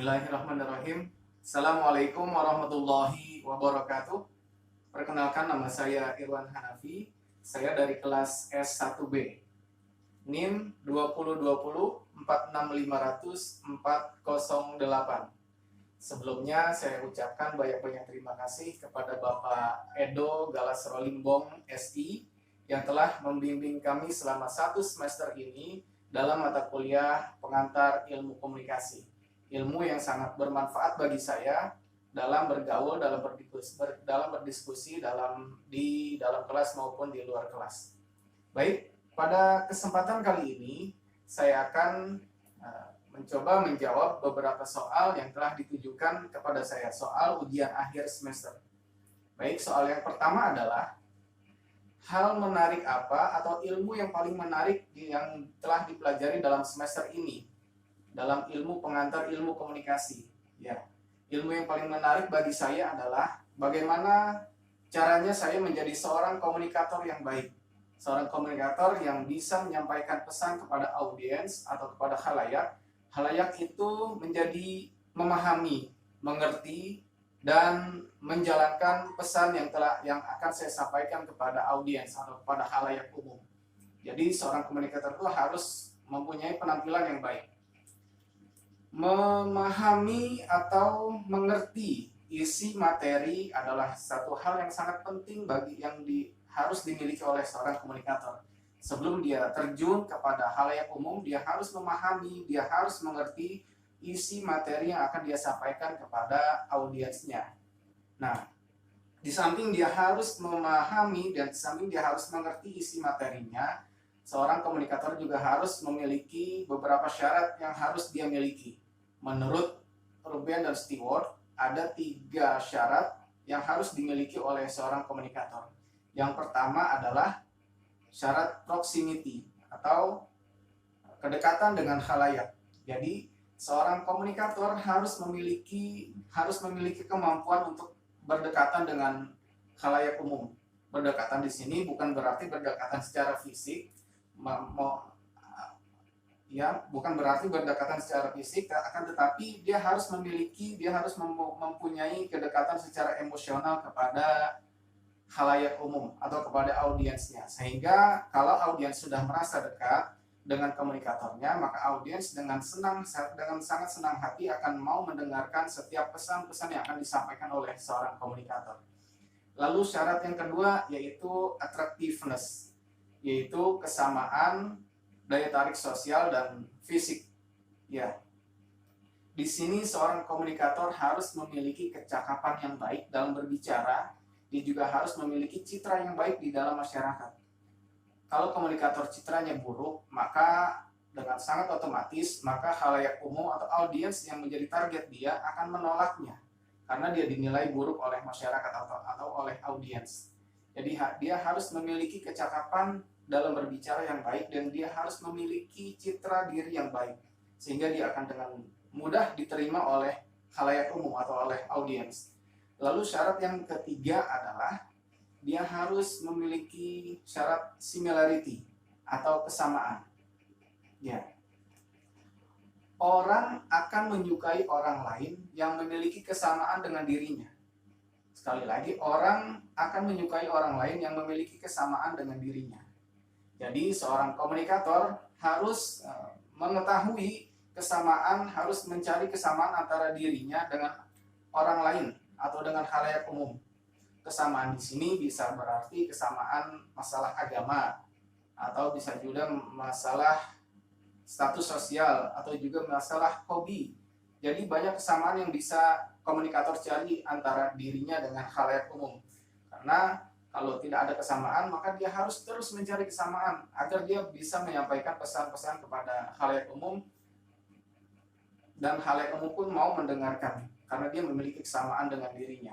Bismillahirrahmanirrahim. Assalamualaikum warahmatullahi wabarakatuh. Perkenalkan, nama saya Irwan Hanafi. Saya dari kelas S1B. NIM 2020-46500-408. Sebelumnya saya ucapkan banyak-banyak terima kasih kepada Bapak Edo Galas Rolimbong SI yang telah membimbing kami selama 1 semester ini dalam mata kuliah pengantar ilmu komunikasi. Ilmu yang sangat bermanfaat bagi saya dalam bergaul, dalam berdiskusi di dalam kelas maupun di luar kelas. Baik, pada kesempatan kali ini saya akan mencoba menjawab beberapa soal yang telah ditujukan kepada saya, soal ujian akhir semester. Baik, soal yang pertama adalah hal menarik apa atau ilmu yang paling menarik yang telah dipelajari dalam semester ini dalam ilmu pengantar ilmu komunikasi. Ya, ilmu yang paling menarik bagi saya adalah bagaimana caranya saya menjadi seorang komunikator yang baik. Seorang komunikator yang bisa menyampaikan pesan kepada audiens atau kepada khalayak. Khalayak itu menjadi memahami, mengerti, dan menjalankan pesan yang akan saya sampaikan kepada audiens atau kepada khalayak umum. Jadi seorang komunikator itu harus mempunyai penampilan yang baik. Memahami atau mengerti isi materi adalah satu hal yang sangat penting harus dimiliki oleh seorang komunikator. Sebelum dia terjun kepada khalayak umum, dia harus memahami, dia harus mengerti isi materi yang akan dia sampaikan kepada audiensnya. Nah, di samping dia harus memahami dan di samping dia harus mengerti isi materinya, seorang komunikator juga harus memiliki beberapa syarat yang harus dia miliki. Menurut Ruben dan Stewart, ada 3 syarat yang harus dimiliki oleh seorang komunikator. Yang pertama adalah syarat proximity atau kedekatan dengan khalayak. Jadi, seorang komunikator harus memiliki kemampuan untuk berdekatan dengan khalayak umum. Berdekatan di sini bukan berarti berdekatan secara fisik, bukan berarti berdekatan secara fisik, akan tetapi dia harus mempunyai kedekatan secara emosional kepada khalayak umum atau kepada audiensnya, sehingga kalau audiens sudah merasa dekat dengan komunikatornya, maka audiens dengan sangat senang hati akan mau mendengarkan setiap pesan-pesan yang akan disampaikan oleh seorang komunikator. Lalu syarat yang kedua yaitu attractiveness, yaitu kesamaan daya tarik sosial dan fisik. Ya. Di sini seorang komunikator harus memiliki kecakapan yang baik dalam berbicara. Dia juga harus memiliki citra yang baik di dalam masyarakat. Kalau komunikator citranya buruk, maka dengan sangat otomatis maka khalayak umum atau audiens yang menjadi target dia akan menolaknya karena dia dinilai buruk oleh masyarakat atau oleh audiens. Jadi dia harus memiliki kecakapan dalam berbicara yang baik dan dia harus memiliki citra diri yang baik sehingga dia akan dengan mudah diterima oleh khalayak umum atau oleh audiens. Lalu syarat yang ketiga adalah dia harus memiliki syarat similarity atau kesamaan. Ya. Orang akan menyukai orang lain yang memiliki kesamaan dengan dirinya. Sekali lagi, orang akan menyukai orang lain yang memiliki kesamaan dengan dirinya. Jadi seorang komunikator harus mengetahui kesamaan, harus mencari kesamaan antara dirinya dengan orang lain atau dengan khalayak umum. Kesamaan di sini bisa berarti kesamaan masalah agama atau bisa juga masalah status sosial atau juga masalah hobi. Jadi banyak kesamaan yang bisa komunikator cari antara dirinya dengan khalayak umum. Karena kalau tidak ada kesamaan, maka dia harus terus mencari kesamaan agar dia bisa menyampaikan pesan-pesan kepada khalayak umum dan khalayak umum pun mau mendengarkan karena dia memiliki kesamaan dengan dirinya.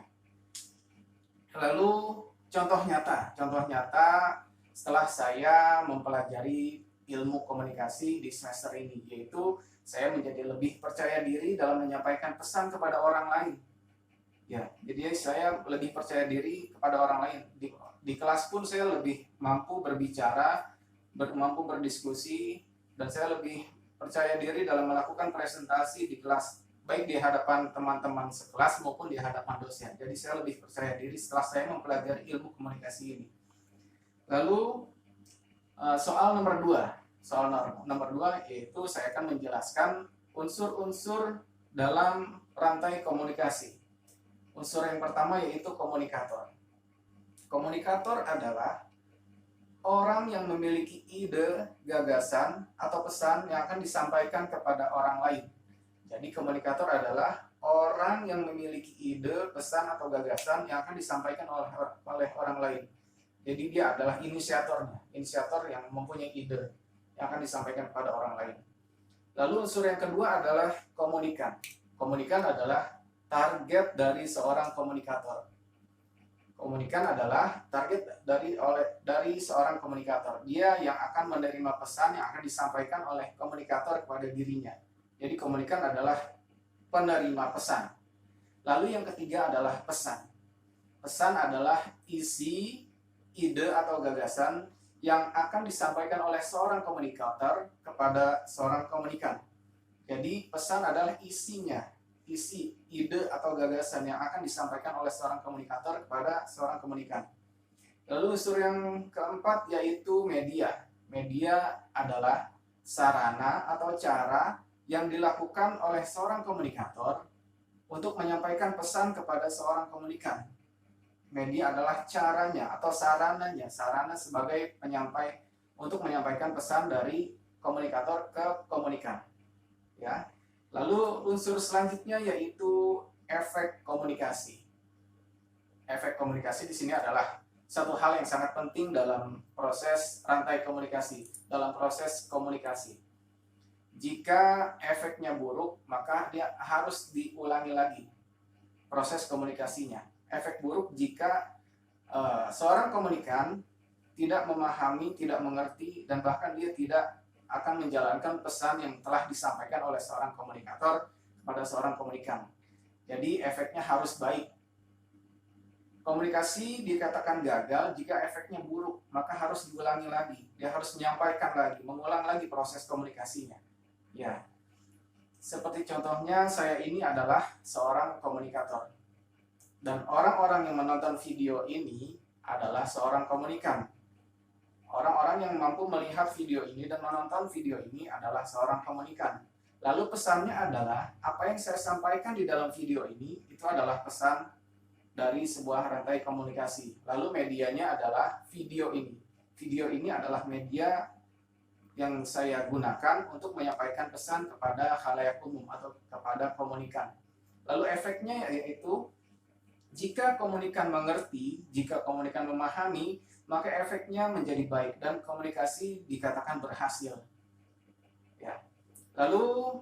Lalu contoh nyata setelah saya mempelajari ilmu komunikasi di semester ini, yaitu saya menjadi lebih percaya diri dalam menyampaikan pesan kepada orang lain. Ya, jadi saya lebih percaya diri kepada orang lain. Di kelas pun saya lebih mampu berbicara, mampu berdiskusi, dan saya lebih percaya diri dalam melakukan presentasi di kelas. baik di hadapan teman-teman sekelas maupun di hadapan dosen. Jadi saya lebih percaya diri setelah saya mempelajari ilmu komunikasi ini. Lalu soal nomor 2. Soal nomor 2 yaitu saya akan menjelaskan unsur-unsur dalam rantai komunikasi. Unsur yang pertama yaitu komunikator. Komunikator adalah orang yang memiliki ide, gagasan, atau pesan yang akan disampaikan kepada orang lain. Jadi komunikator adalah orang yang memiliki ide, pesan, atau gagasan yang akan disampaikan oleh orang lain. Jadi dia adalah inisiatornya, inisiator yang mempunyai ide yang akan disampaikan kepada orang lain. Lalu unsur yang kedua adalah komunikan. Komunikan adalah target dari seorang komunikator. Komunikan adalah target dari seorang komunikator. Dia yang akan menerima pesan yang akan disampaikan oleh komunikator kepada dirinya. Jadi komunikan adalah penerima pesan. Lalu yang ketiga adalah pesan. Pesan adalah isi, ide atau gagasan yang akan disampaikan oleh seorang komunikator kepada seorang komunikan. Jadi pesan adalah isinya, isi, ide atau gagasan yang akan disampaikan oleh seorang komunikator kepada seorang komunikan. Lalu unsur yang keempat yaitu media. Media adalah sarana atau cara yang dilakukan oleh seorang komunikator untuk menyampaikan pesan kepada seorang komunikan. Media adalah caranya atau sarananya, sarana sebagai penyampai untuk menyampaikan pesan dari komunikator ke komunikan. Ya. Lalu unsur selanjutnya yaitu efek komunikasi. Efek komunikasi di sini adalah satu hal yang sangat penting dalam proses rantai komunikasi, dalam proses komunikasi. Jika efeknya buruk, maka dia harus diulangi lagi proses komunikasinya. Efek buruk jika seorang komunikan tidak memahami, tidak mengerti, dan bahkan dia tidak akan menjalankan pesan yang telah disampaikan oleh seorang komunikator kepada seorang komunikan. Jadi efeknya harus baik. Komunikasi dikatakan gagal jika efeknya buruk, maka harus diulangi lagi. Dia harus menyampaikan lagi, mengulang lagi proses komunikasinya. Ya, seperti contohnya saya ini adalah seorang komunikator. Dan orang-orang yang menonton video ini adalah seorang komunikan. Orang-orang yang mampu melihat video ini dan menonton video ini adalah seorang komunikan. Lalu pesannya adalah, apa yang saya sampaikan di dalam video ini, itu adalah pesan dari sebuah rantai komunikasi. Lalu medianya adalah video ini. Video ini adalah media yang saya gunakan untuk menyampaikan pesan kepada khalayak umum atau kepada komunikan. Lalu efeknya yaitu, jika komunikan mengerti, jika komunikan memahami, maka efeknya menjadi baik dan komunikasi dikatakan berhasil. Ya. Lalu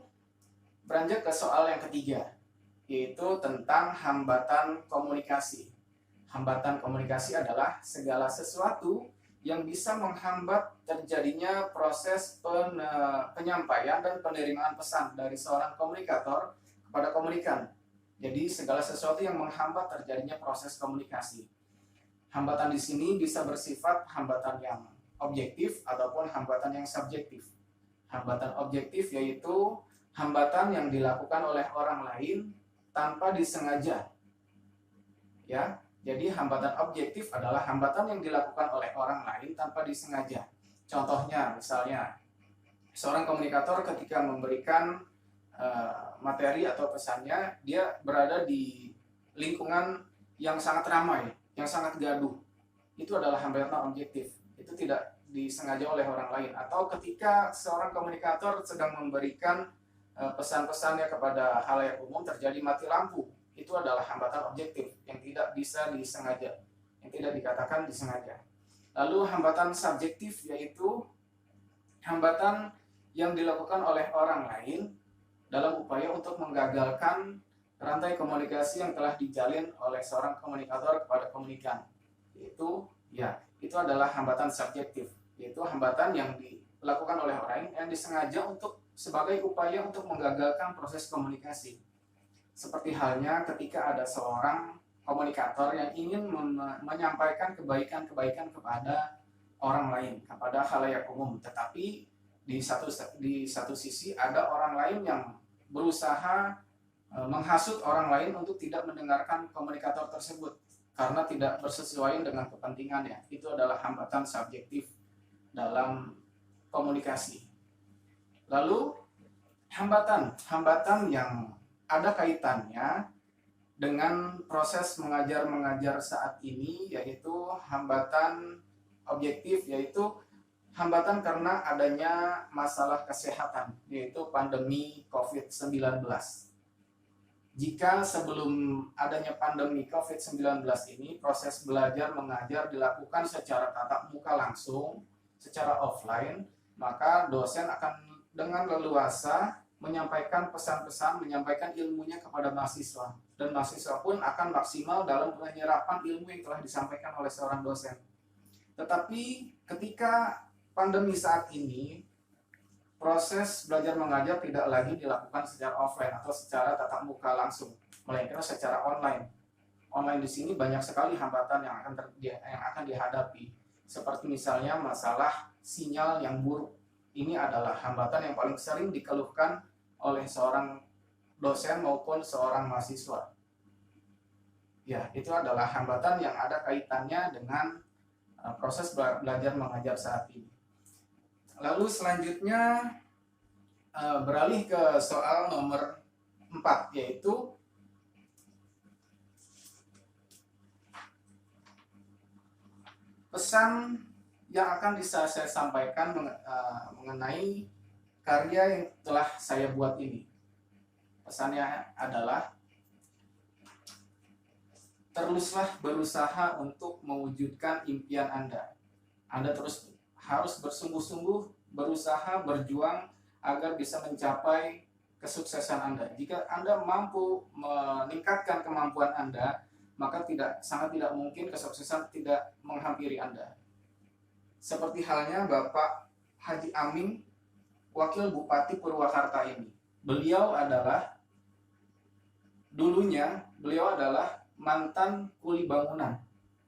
beranjak ke soal yang ketiga, yaitu tentang hambatan komunikasi. Hambatan komunikasi adalah segala sesuatu yang bisa menghambat terjadinya proses penyampaian dan penerimaan pesan dari seorang komunikator kepada komunikan. Jadi segala sesuatu yang menghambat terjadinya proses komunikasi. Hambatan di sini bisa bersifat hambatan yang objektif ataupun hambatan yang subjektif. Hambatan objektif yaitu hambatan yang dilakukan oleh orang lain tanpa disengaja. Ya, jadi hambatan objektif adalah hambatan yang dilakukan oleh orang lain tanpa disengaja. Contohnya, misalnya seorang komunikator ketika memberikan materi atau pesannya, dia berada di lingkungan yang sangat ramai, yang sangat gaduh. Itu adalah hambatan objektif. Itu tidak disengaja oleh orang lain. Atau ketika seorang komunikator sedang memberikan pesan-pesannya kepada khalayak umum, terjadi mati lampu. Itu adalah hambatan objektif yang tidak bisa disengaja, yang tidak dikatakan disengaja. Lalu hambatan subjektif yaitu hambatan yang dilakukan oleh orang lain dalam upaya untuk menggagalkan rantai komunikasi yang telah dijalin oleh seorang komunikator kepada komunikan. Itu adalah hambatan subjektif, yaitu hambatan yang dilakukan oleh orang yang disengaja sebagai upaya untuk menggagalkan proses komunikasi. Seperti halnya ketika ada seorang komunikator yang ingin menyampaikan kebaikan-kebaikan kepada orang lain, kepada khalayak umum, tetapi di satu sisi ada orang lain yang berusaha menghasut orang lain untuk tidak mendengarkan komunikator tersebut karena tidak bersesuaian dengan kepentingannya. Itu adalah hambatan subjektif dalam komunikasi. Lalu hambatan yang ada kaitannya dengan proses mengajar-mengajar saat ini, yaitu hambatan objektif, yaitu hambatan karena adanya masalah kesehatan, yaitu pandemi COVID-19. Jika sebelum adanya pandemi COVID-19 ini, proses belajar mengajar dilakukan secara tatap muka langsung, secara offline, maka dosen akan dengan leluasa menyampaikan pesan-pesan, menyampaikan ilmunya kepada mahasiswa. Dan mahasiswa pun akan maksimal dalam penyerapan ilmu yang telah disampaikan oleh seorang dosen. Tetapi ketika pandemi saat ini, proses belajar mengajar tidak lagi dilakukan secara offline atau secara tatap muka langsung, melainkan secara online. Online di sini banyak sekali hambatan yang akan dihadapi, seperti misalnya masalah sinyal yang buruk. Ini adalah hambatan yang paling sering dikeluhkan oleh seorang dosen maupun seorang mahasiswa. Ya, itu adalah hambatan yang ada kaitannya dengan proses belajar mengajar saat ini. Lalu selanjutnya beralih ke soal nomor 4, yaitu pesan yang akan saya sampaikan mengenai karya yang telah saya buat ini. Pesannya adalah, teruslah berusaha untuk mewujudkan impian Anda. Anda terus harus bersungguh-sungguh, berusaha, berjuang agar bisa mencapai kesuksesan Anda. Jika Anda mampu meningkatkan kemampuan Anda, maka sangat tidak mungkin kesuksesan tidak menghampiri Anda. Seperti halnya Bapak Haji Amin, Wakil Bupati Purwakarta ini. Beliau adalah mantan kuli bangunan.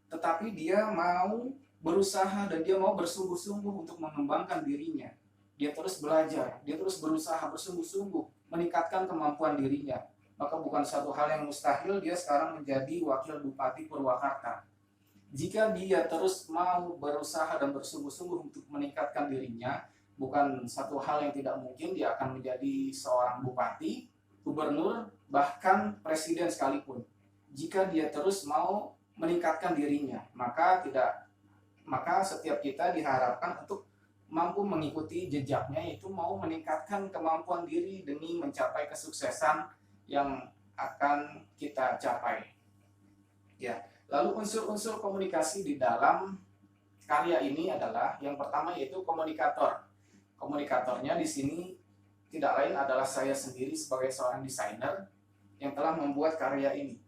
Tetapi dia mau berusaha dan dia mau bersungguh-sungguh untuk mengembangkan dirinya. Dia terus belajar, dia terus berusaha bersungguh-sungguh meningkatkan kemampuan dirinya. Maka bukan satu hal yang mustahil dia sekarang menjadi Wakil Bupati Purwakarta. Jika dia terus mau berusaha dan bersungguh-sungguh untuk meningkatkan dirinya, bukan satu hal yang tidak mungkin dia akan menjadi seorang bupati, gubernur, bahkan presiden sekalipun. Jika dia terus mau meningkatkan dirinya, maka setiap kita diharapkan untuk mampu mengikuti jejaknya, yaitu mau meningkatkan kemampuan diri demi mencapai kesuksesan yang akan kita capai. Ya. Lalu unsur-unsur komunikasi di dalam karya ini adalah yang pertama, yaitu komunikator. Komunikatornya di sini tidak lain adalah saya sendiri sebagai seorang desainer yang telah membuat karya ini.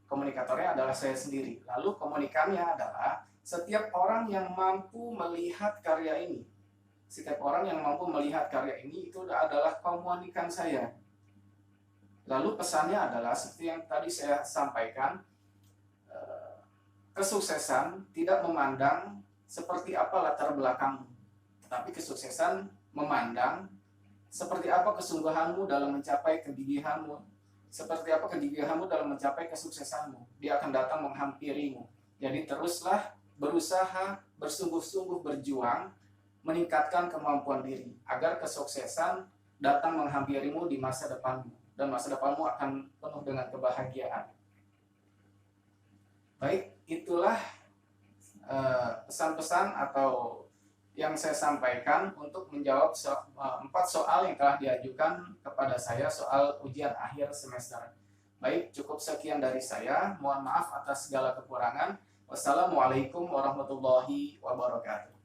Komunikatornya adalah saya sendiri. Lalu komunikannya adalah setiap orang yang mampu melihat karya ini. Setiap orang yang mampu melihat karya ini itu adalah komunikan saya. Lalu pesannya adalah seperti yang tadi saya sampaikan, kesuksesan tidak memandang seperti apa latar belakangmu, tetapi kesuksesan memandang seperti apa kesungguhanmu dalam mencapai kegigihanmu, seperti apa kegigihanmu dalam mencapai kesuksesanmu. Dia akan datang menghampirimu. Jadi teruslah berusaha, bersungguh-sungguh berjuang, meningkatkan kemampuan diri, agar kesuksesan datang menghampirimu di masa depanmu, dan masa depanmu akan penuh dengan kebahagiaan. Baik, itulah pesan-pesan atau yang saya sampaikan untuk menjawab 4 soal yang telah diajukan kepada saya soal ujian akhir semester. Baik, cukup sekian dari saya. Mohon maaf atas segala kekurangan. Wassalamualaikum warahmatullahi wabarakatuh.